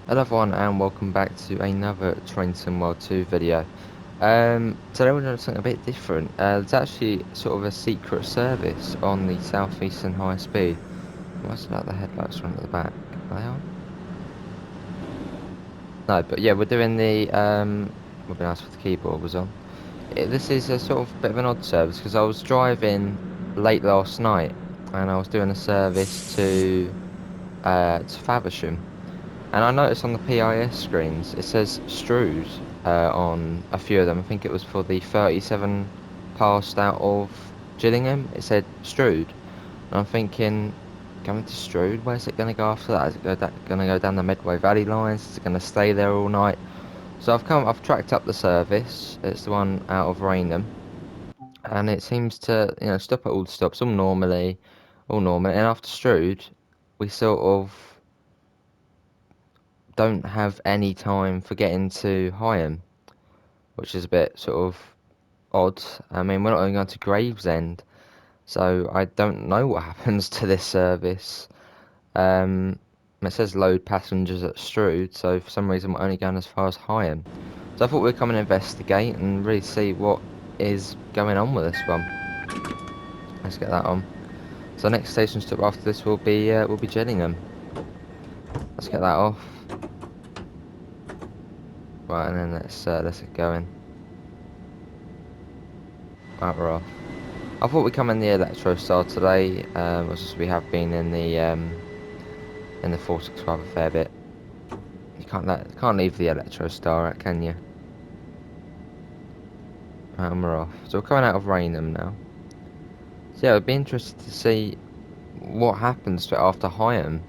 Hello everyone and welcome back to another Train Sim World 2 video. Today we're doing something a bit different. It's actually sort of a secret service on the Southeastern High Speed. What's about the headlights run at the back? Are they on? No, but yeah, we're doing the would be nice if the keyboard was on. This is a sort of bit of an odd service because I was driving late last night and I was doing a service to Faversham. And I noticed on the PIS screens it says Strood on a few of them. I think it was for the 37 passed out of Gillingham. It said Strood. And I'm thinking, going to Strood, where's it going to go after that? Is it going to go down the Medway Valley lines? Is it going to stay there all night? So I've tracked up the service. It's the one out of Rainham. And it seems to, stop at all the stops, all normal. And after Strood, we sort of don't have any time for getting to Higham, which is a bit sort of odd. I mean, we're not even going to Gravesend, so I don't know what happens to this service. It says load passengers at Strood, so for some reason we're only going as far as Higham. So I thought we'd come and investigate and really see what is going on with this one. Let's get that on. So the next station stop after this will be Gillingham. Let's get that off. Right, and then let's get going. Right, we're off. I thought we'd come in the Electro Star today, as we have been in the 465 a fair bit. You can't leave the Electro Star out, can you? Right, and we're off. So we're coming out of Rainham now. So yeah, I'd be interested to see what happens to it after Higham.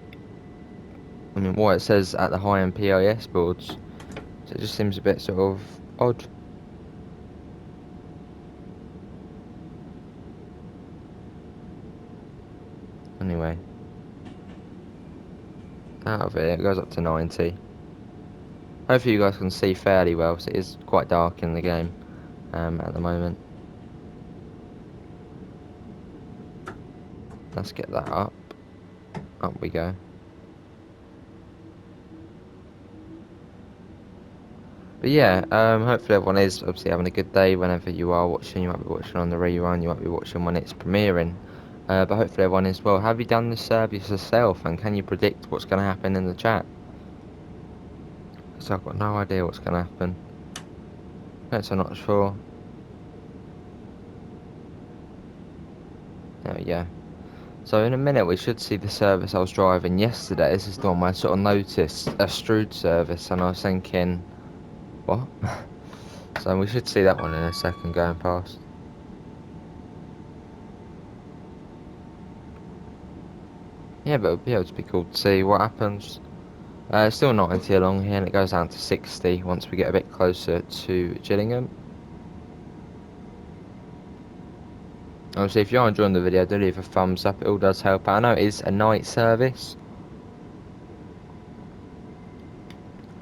I mean, what it says at the Higham PIS boards. So it just seems a bit sort of odd. Anyway, out of it goes up to 90. Hopefully you guys can see fairly well, so it is quite dark in the game at the moment. Let's get that up. Up we go. But yeah, hopefully everyone is obviously having a good day whenever you are watching. You might be watching on the rerun, you might be watching when it's premiering. But hopefully everyone is well. Have you done this service yourself, and can you predict what's going to happen in the chat? Because I've got no idea what's going to happen. Yes, I'm not sure. There we go. So in a minute we should see the service I was driving yesterday. This is the one where I sort of noticed a Strood service, and I was thinking, what? So we should see that one in a second going past. Yeah, but it'd be cool to see what happens. It's still 90 along here, and it goes down to 60 once we get a bit closer to Gillingham. Obviously, if you are enjoying the video, do leave a thumbs up. It all does help out. I know it is a night service,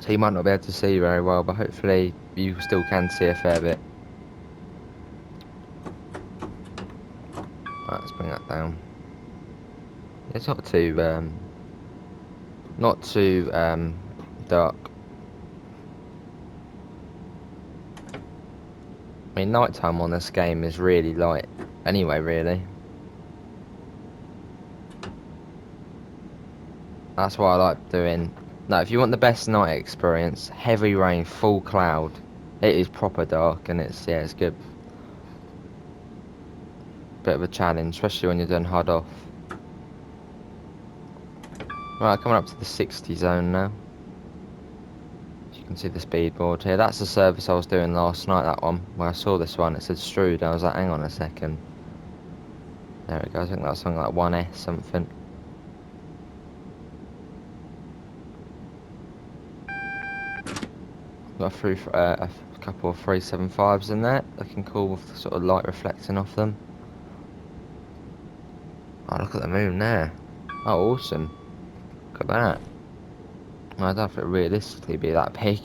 so you might not be able to see very well, but hopefully you still can see a fair bit. Right, let's bring that down. It's not too dark. I mean, nighttime on this game is really light anyway, really. That's why I like doing. No, if you want the best night experience, heavy rain, full cloud, it is proper dark, and it's good. Bit of a challenge, especially when you're doing hard off. Right, coming up to the 60 zone now. As you can see the speed board here. That's the service I was doing last night, that one. Where I saw this one, it said Strood. I was like, hang on a second. There it goes, I think that's something like 1S something. Got a couple of 375s in there, looking cool with the sort of light reflecting off them. Oh, look at the moon there. Oh, awesome. Look at that. I don't know if it realistically be that big.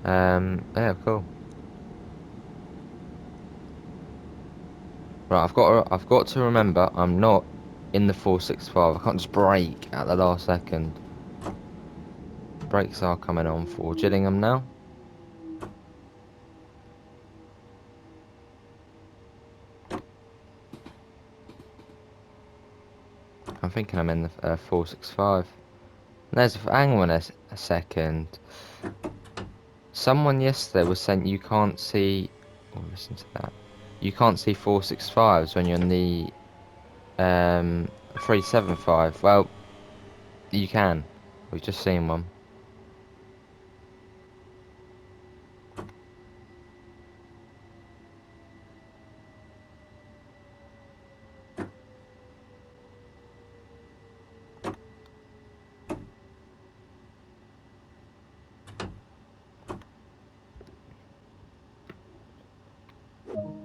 Yeah, cool. Right, I've got to remember I'm not in the 465. I can't just brake at the last second. brakes are coming on for Gillingham now. I'm thinking I'm in the 465. Hang on a second. Someone yesterday was saying you can't see. Oh, listen to that. You can't see 465s when you're in the 375. Well, you can. We've just seen one.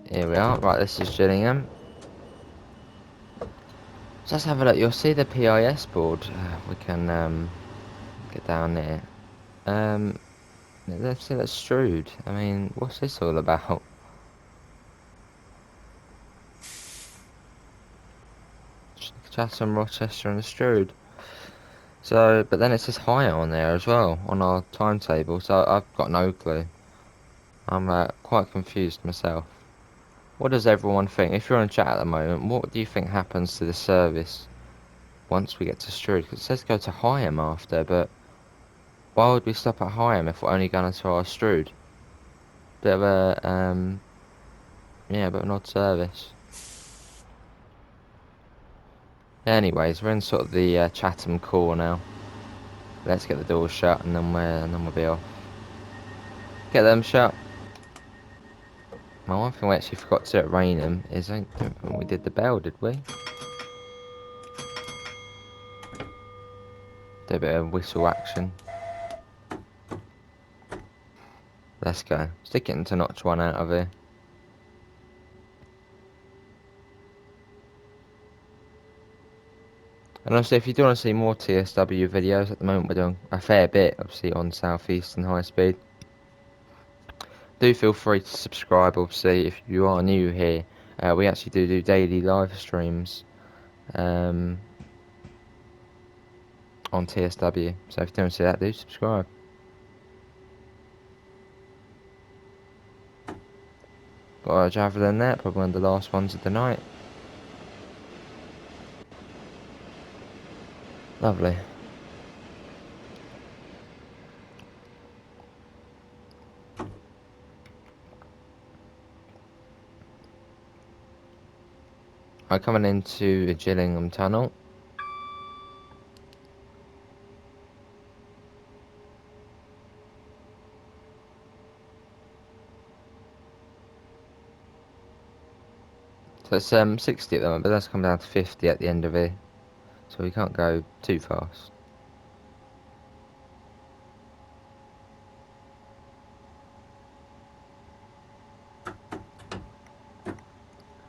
Here we are. Right, this is Gillingham. So let's have a look. You'll see the PIS board. We can get down there. Let's see that Strood. I mean, what's this all about? Chatham, Rochester, and Strood. So, but then it says higher on there as well on our timetable. So I've got no clue. I'm quite confused myself. What does everyone think? If you're on chat at the moment, what do you think happens to the service once we get to Strood? Because it says go to Higham after, but why would we stop at Higham if we're only going to our Strood? Bit of a yeah, but an odd service. Anyways, we're in sort of the Chatham core now. Let's get the doors shut and then we'll be off. Get them shut. One thing we actually forgot to do at Rainham is I don't think we did the bell, did we? Do a bit of whistle action. Let's go. Stick it into notch one out of here. And obviously, if you do want to see more TSW videos, at the moment we're doing a fair bit, obviously, on Southeastern High Speed. Do feel free to subscribe, obviously, if you are new here. We actually do daily live streams on TSW. So if you don't see that, do subscribe. Got a javelin there, probably one of the last ones of the night. Lovely. I'm coming into the Gillingham tunnel. So it's 60 at the moment, but that's come down to 50 at the end of it. So we can't go too fast.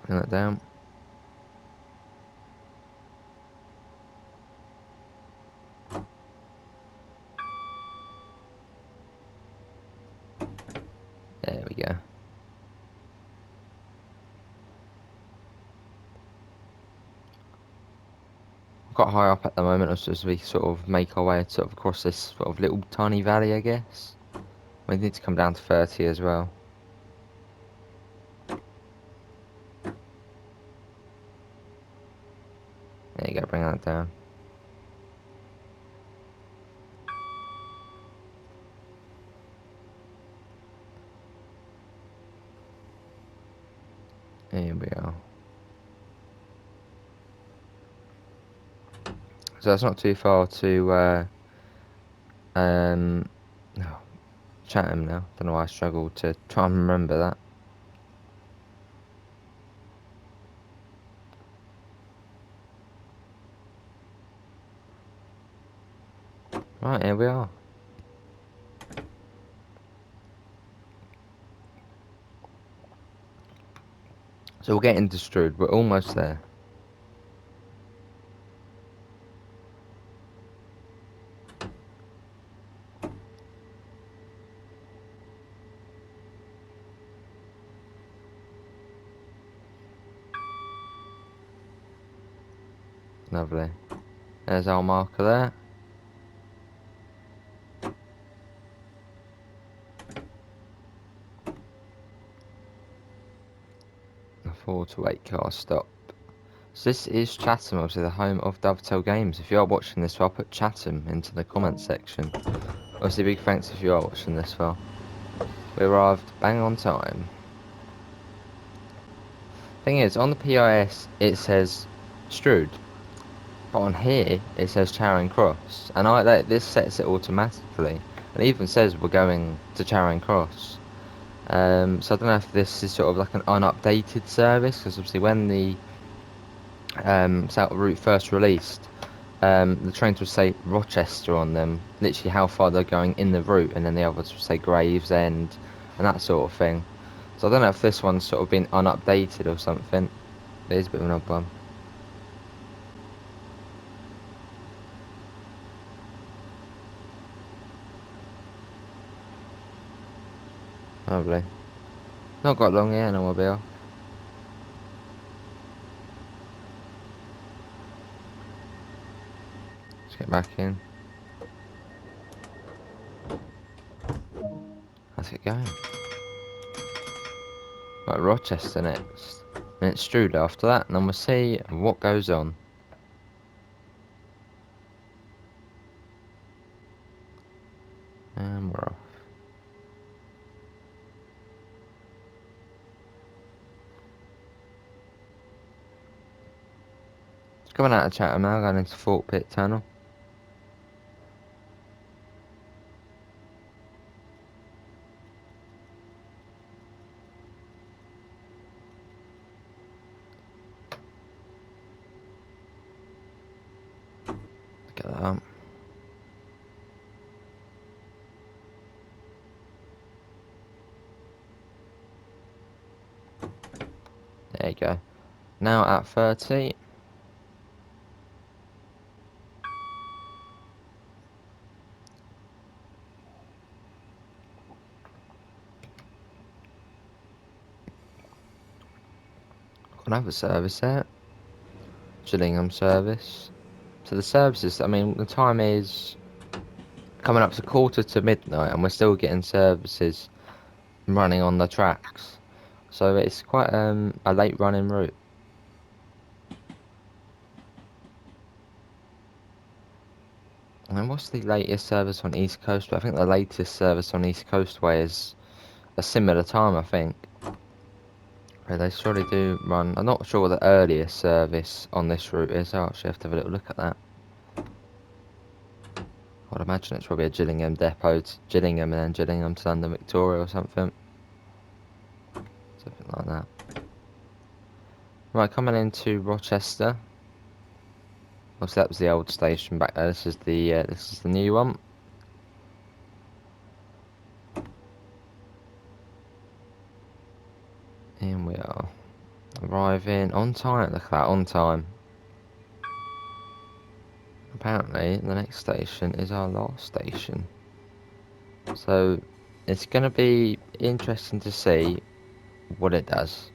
Bring that down. There we go. Quite high up at the moment as we sort of make our way sort of across this sort of little tiny valley, I guess. We need to come down to 30 as well. There you go, bring that down. Here we are. So that's not too far to oh, Chatham now. Don't know why I struggled to try and remember that. Right, here we are. So we'll get into Strood. We're almost there. Lovely. There's our marker there. 4 to 8 car stop. So this is Chatham, obviously the home of Dovetail Games. If you are watching this, I'll put Chatham into the comments section. Obviously, big thanks if you are watching this far. We arrived bang on time. Thing is, on the PIS it says Strood, but on here it says Charing Cross, and this sets it automatically. It even says we're going to Charing Cross. So I don't know if this is sort of like an unupdated service, because obviously when the South route first released, the trains would say Rochester on them, literally how far they're going in the route, and then the others would say Gravesend and that sort of thing. So I don't know if this one's sort of been unupdated or something. It is a bit of an odd one. Lovely. Not got long here, and we'll be off. Let's get back in. How's it going? Right, Rochester next. And it's Strood after that, and then we'll see what goes on. And we're off. Coming out of Chatham now, going into Fort Pitt Tunnel. Get that up. There you go. Now at 30. Another service there. Gillingham service. So the services, I mean, the time is coming up to 1:45 and we're still getting services running on the tracks. So it's quite a late running route. And what's the latest service on East Coast? I think the latest service on East Coastway is a similar time, I think. They surely do run. I'm not sure what the earliest service on this route is. I'll actually have to have a little look at that. I'd imagine it's probably a Gillingham depot to Gillingham and then Gillingham to London Victoria or something. Something like that. Right, coming into Rochester. Obviously that was the old station back there. This is the new one. Here we are. Arriving on time. Look at that, on time. Apparently the next station is our last station. So it's going to be interesting to see what it does.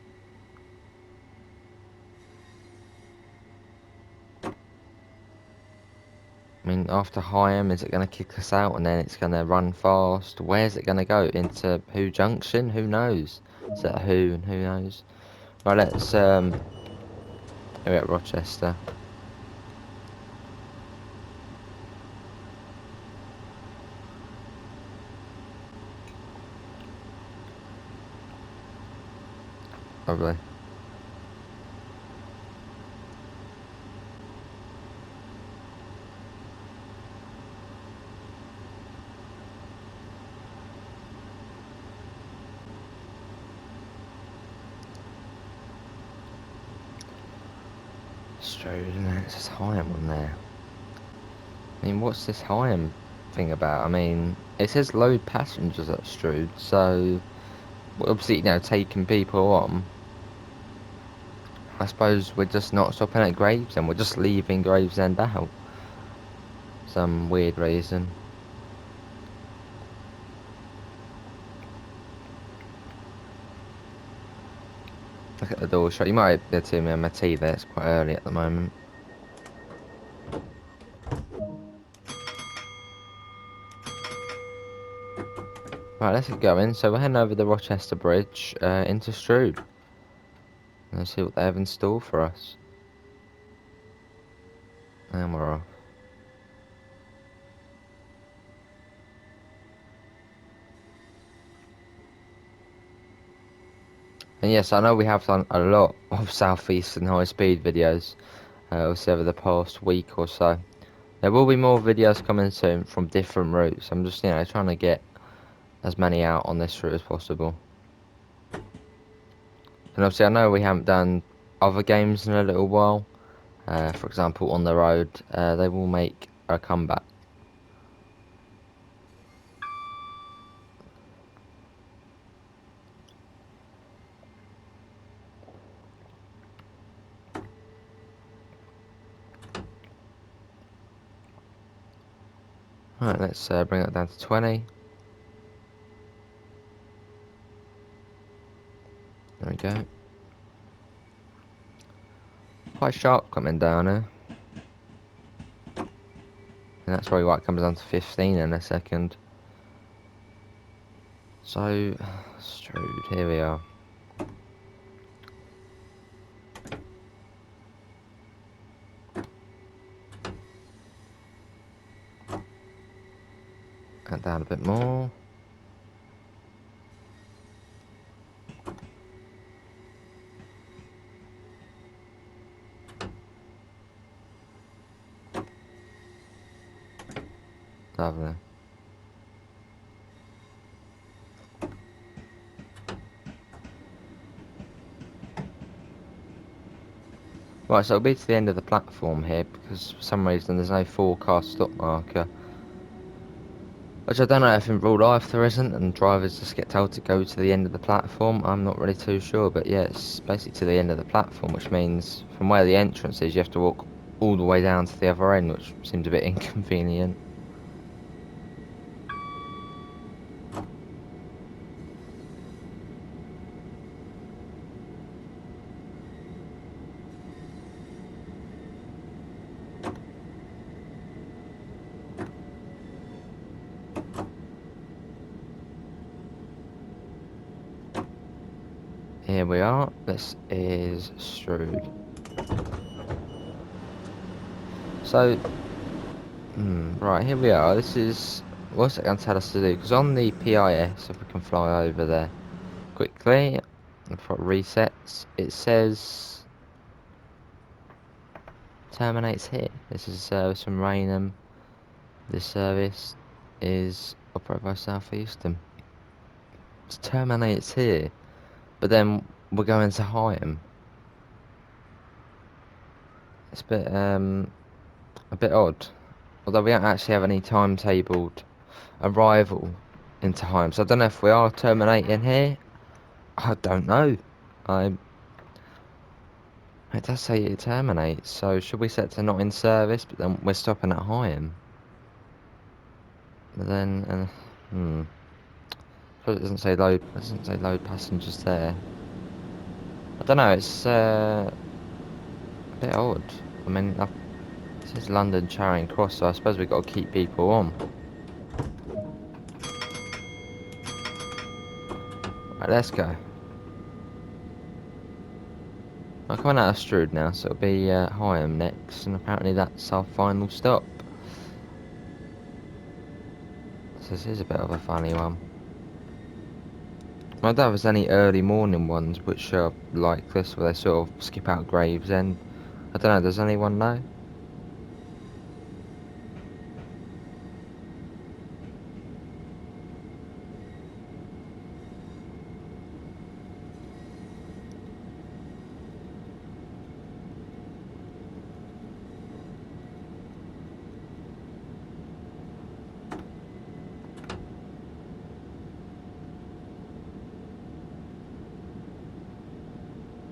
I mean, after Higham, is it going to kick us out and then it's going to run fast? Where's it going to go? Into Who Junction? Who knows? Is that Who and who knows? Right, let's here we're at Rochester. Probably. Strood, isn't it? It says Higham on there. I mean, what's this Higham thing about? I mean, it says load passengers at Strood, so obviously, you know, taking people on. I suppose we're just not stopping at Gravesend, we're just leaving Gravesend out. Some weird reason. Look at the door shut. You might be able to hear me on my tea there, it's quite early at the moment. Right, let's get going. So we're heading over the Rochester Bridge into Strood. Let's see what they have in store for us. And we're off. And yes, I know we have done a lot of Southeastern High Speed videos, obviously over the past week or so. There will be more videos coming soon from different routes. I'm just, trying to get as many out on this route as possible. And obviously I know we haven't done other games in a little while. For example, on the road, they will make a comeback. Right, let's bring that down to 20. There we go. Quite sharp coming down here. And that's probably why it comes down to 15 in a second. So, Strood, here we are. Add down a bit more. Lovely. Right, so it'll be to the end of the platform here, because for some reason there's no forecast stop marker. Which I don't know if in real life there isn't, and drivers just get told to go to the end of the platform. I'm not really too sure, but yeah, it's basically to the end of the platform, which means from where the entrance is, you have to walk all the way down to the other end, which seems a bit inconvenient. Here we are. This is Strood. So, right, here we are. This is... What's it going to tell us to do? Because on the PIS, if we can fly over there quickly, before it resets, it says... Terminates here. This is a service from Rainham. This service is operated by Southeastern. It terminates here. But then we're going to Higham. It's a bit odd. Although we don't actually have any timetabled arrival into Higham. So I don't know if we are terminating here. I don't know. It does say it terminates. So should we set to not in service, but then we're stopping at Higham? But then, But it doesn't say load. It doesn't say load passengers there. I don't know. It's a bit odd. I mean, this is London Charing Cross, so I suppose we've got to keep people on. Right, let's go. I'm coming out of Strood now, so it'll be Higham next, and apparently that's our final stop. So this is a bit of a funny one. I don't know if there's any early morning ones which are like this, where they sort of skip out Gravesend. I don't know, does anyone know?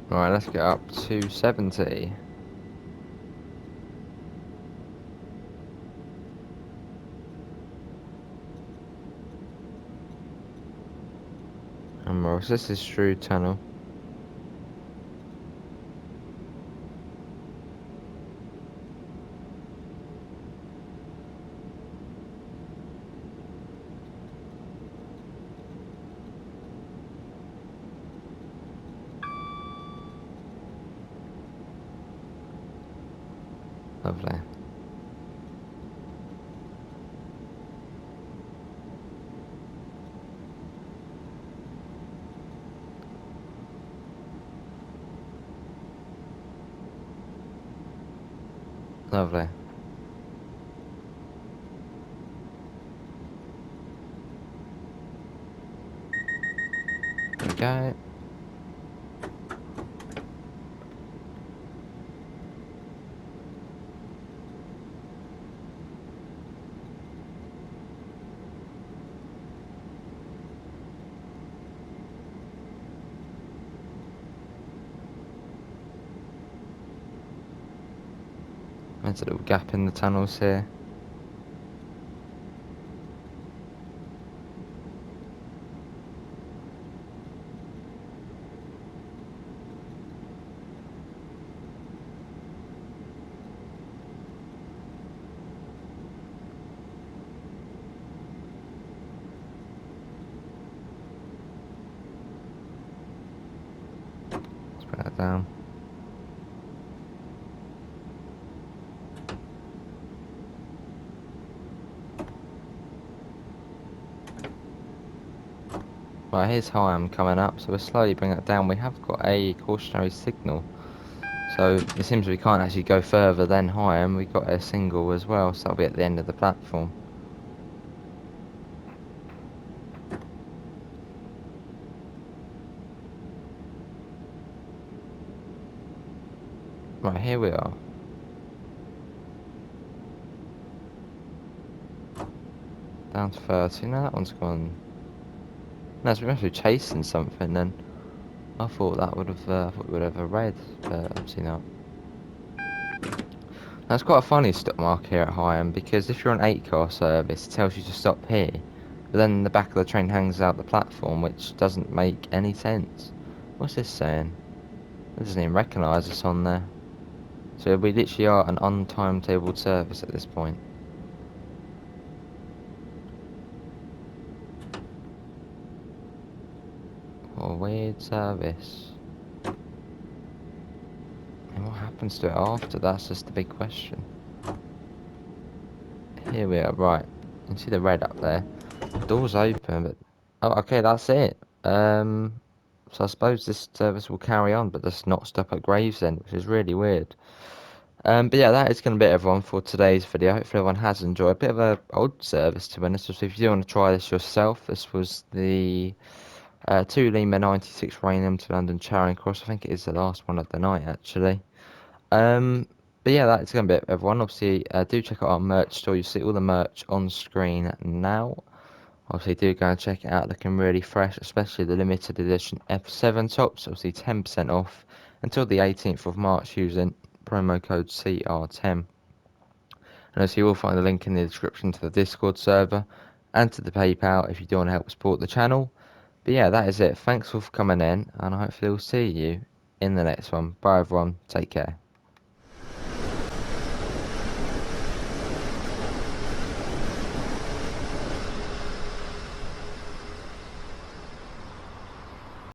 Right, let's get up to 70. And Morris, this is Strood Tunnel. Lovely. Lovely. There we go. There's a little gap in the tunnels here. Let's bring that down. Right, here's Higham coming up, so we'll slowly bring that down. We have got a cautionary signal, so it seems we can't actually go further than Higham. We've got a single as well, so that'll be at the end of the platform. Right, here we are. Down to 30. Now that one's gone. No, so we must be chasing something then. I thought that would have, I thought we would have a red, but obviously not. That's quite a funny stop mark here at Higham, because if you're on 8-car service, it tells you to stop here. But then the back of the train hangs out the platform, which doesn't make any sense. What's this saying? It doesn't even recognise us on there. So we literally are an untimetabled service at this point. What a weird service. And what happens to it after? That's just the big question. Here we are, right. You can see the red up there. Door's open, but... Oh, okay, that's it. So I suppose this service will carry on, but just not stop at Gravesend, which is really weird. But yeah, that is going to be it, everyone, for today's video. Hopefully everyone has enjoyed. A bit of a odd service, to be honest. So if you do want to try this yourself, this was the 2 Lima 96 Rainham to London Charing Cross. I think it is the last one of the night, actually. But yeah, that's going to be it, everyone. Obviously, do check out our merch store. You see all the merch on screen now. Obviously, do go and check it out. Looking really fresh, especially the limited edition F7 tops. Obviously, 10% off until the 18th of March using promo code CR10. And as you will find the link in the description to the Discord server and to the PayPal if you do want to help support the channel. But yeah, that is it. Thanks all for coming in, and hopefully we'll see you in the next one. Bye everyone. Take care.